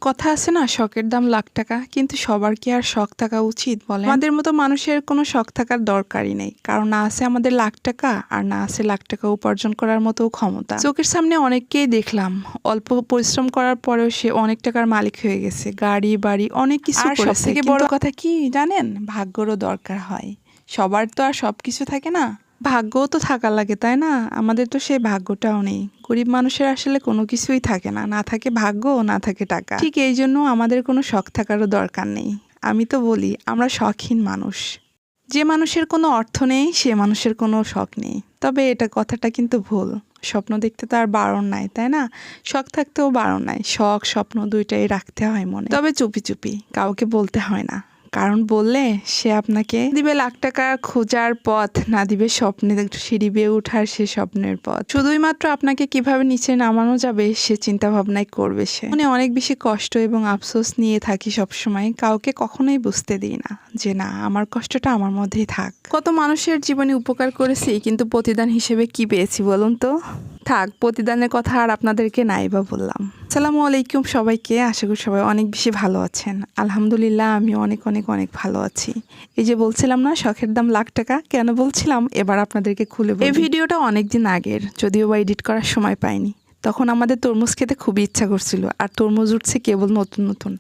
কথা আছে না, শখের দাম লাখ টাকা, কিন্তু সবার কি আর শখ থাকা উচিত বলে? আমাদের মতো মানুষের কোনো শখ থাকার দরকারই নেই, কারণ না আছে আমাদের লাখ টাকা আর না আছে লাখ টাকা উপার্জন করার মতো ক্ষমতা। চোখের সামনে অনেককেই দেখলাম অল্প পরিশ্রম করার পরেও সে অনেক টাকার মালিক হয়ে গেছে, গাড়ি বাড়ি অনেক কিছু করেছে। সবথেকে বড় কথা কি জানেন, ভাগ্যরও দরকার হয়। সবার তো আর সবকিছু থাকে না, ভাগ্যও তো থাকা লাগে, তাই না? আমাদের তো সেই ভাগ্যটাও নেই। গরিব মানুষের আসলে কোনো কিছুই থাকে না, না থাকে ভাগ্য, না থাকে টাকা। ঠিক এই জন্য আমাদের কোনো শখ থাকারও দরকার নেই। আমি তো বলি আমরা শখহীন মানুষ। যে মানুষের কোনো অর্থ নেই সে মানুষের কোনো শখ নেই। তবে এটা কথাটা কিন্তু ভুল। স্বপ্ন দেখতে তো আর বারণ নাই, তাই না? শখ থাকতেও বারণ নাই। শখ স্বপ্ন দুইটাই রাখতে হয় মনে, তবে চুপি চুপি, কাউকে বলতে হয় না। কারণ বললে সে আপনাকে দিবে লাখ টাকা খোঁজার পথ, না দিবে স্বপ্নে সিঁড়ি বেয়ে উঠার সে স্বপ্নের পথ। শুধুই মাত্র আপনাকে কিভাবে নিচে নামানো যাবে সে চিন্তা ভাবনাই করবে। সে মানে অনেক বেশি কষ্ট এবং আফসোস নিয়ে থাকি সবসময়, কাউকে কখনোই বুঝতে দিই না যে না, আমার কষ্টটা আমার মধ্যেই থাক। কত মানুষের জীবনে উপকার করেছি, কিন্তু প্রতিদান হিসেবে কি পেয়েছি বলুন তো? থাক, প্রতিদানের কথা আর আপনাদেরকে নাই বা বললাম। আসসালামু আলাইকুম সবাইকে, আশা করি সবাই অনেক বেশি ভালো আছেন। আলহামদুলিল্লাহ আমি অনেক অনেক অনেক ভালো আছি। এই যে বলছিলাম না শখের দাম লাখ টাকা, কেন বলছিলাম এবার আপনাদেরকে খুলে বলি। এই ভিডিওটা অনেক দিন আগের, যদিও বা এডিট করার সময় পাইনি। তখন আমাদের তরমুজ খেতে খুবই ইচ্ছা করছিল, আর তরমুজ উঠছে কেবল নতুন নতুন।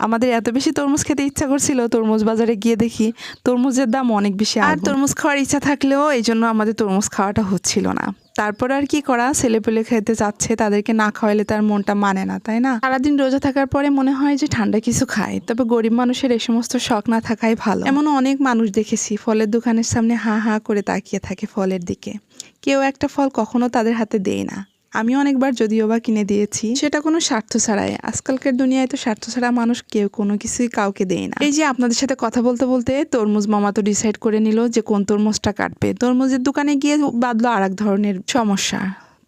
আমাদের এত বেশি তরমুজ খেতে ইচ্ছা করছিল, তরমুজ বাজারে গিয়ে দেখি তরমুজের দাম অনেক বেশি। আর তরমুজ খাওয়ার ইচ্ছা থাকলেও এই জন্য আমাদের তরমুজ খাওয়াটা হচ্ছিল না। তারপর আর কি করা, ছেলেপেলে খেতে যাচ্ছে, তাদেরকে না খাওয়াইলে তার মনটা মানে না, তাই না? সারাদিন রোজা থাকার পরে মনে হয় যে ঠান্ডা কিছু খায়। তবে গরিব মানুষের এই সমস্ত শখ না থাকাই ভালো। এমন অনেক মানুষ দেখেছি ফলের দোকানের সামনে হা হা করে তাকিয়ে থাকে ফলের দিকে। কেউ একটা ফল কখনো তাদের হাতে দেয় না। আমি অনেকবার যদিও বা কিনে দিয়েছি, সেটা কোনো স্বার্থ ছাড়াই। আজকালকার দুনিয়ায় তো স্বার্থ ছাড়া মানুষ কেউ কোনো কিছুই কাউকে দেয় না। এই যে আপনাদের সাথে কথা বলতে বলতে তরমুজ মামা তো ডিসাইড করে নিল যে কোন তরমুজটা কাটবে। তরমুজের দোকানে গিয়ে বাঁধলো আর এক ধরনের সমস্যা।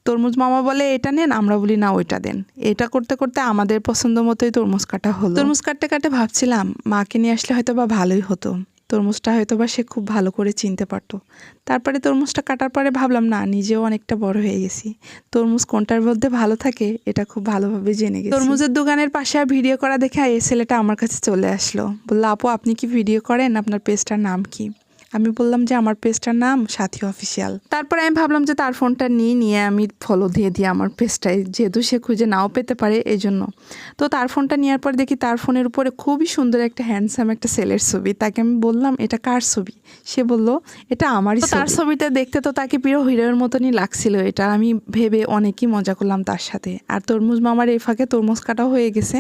তরমুজ মামা বলে এটা নেন, আমরা বলি না ওইটা দেন। এটা করতে করতে আমাদের পছন্দ মতোই তরমুজ কাটা হলো। তরমুজ কাটতে কাটতে ভাবছিলাম মাকে নিয়ে আসলে হয়তো বা ভালোই হতো, তরমুজটা হয়তো বা সে খুব ভালো করে চিনতে পারতো। তারপরে তরমুজটা কাটার পরে ভাবলাম না, নিজেও অনেকটা বড় হয়ে গেছি, তরমুজ কোনটার মধ্যে ভালো থাকে এটা খুব ভালোভাবে জেনে গেছি। তরমুজের দোকানের পাশে আর ভিডিও করা দেখে এই ছেলেটা আমার কাছে চলে আসলো, বললো আপু আপনি কি ভিডিও করেন, আপনার পেজটার নাম কি? আমি বললাম যে আমার পেজটার নাম সাথী অফিসিয়াল। তারপরে আমি ভাবলাম যে তার ফোনটা নিয়ে আমি ফলো দিয়ে দিই আমার পেজটায়, যেহেতু সে খুঁজে নাও পেতে পারে এই জন্য। তো তার ফোনটা নেওয়ার পর দেখি তার ফোনের উপরে খুবই সুন্দর একটা হ্যান্ডসাম একটা ছেলের ছবি। তাকে আমি বললাম এটা কার ছবি? সে বলল এটা আমারই ছবি। তার ছবিটা দেখতে তো তাকে প্রিয় হিরোর মতনই লাগছিল। এটা আমি ভেবে অনেকই মজা করলাম তার সাথে। আর তরমুজ মামার এই ফাঁকে তরমুজ কাটাও হয়ে গেছে।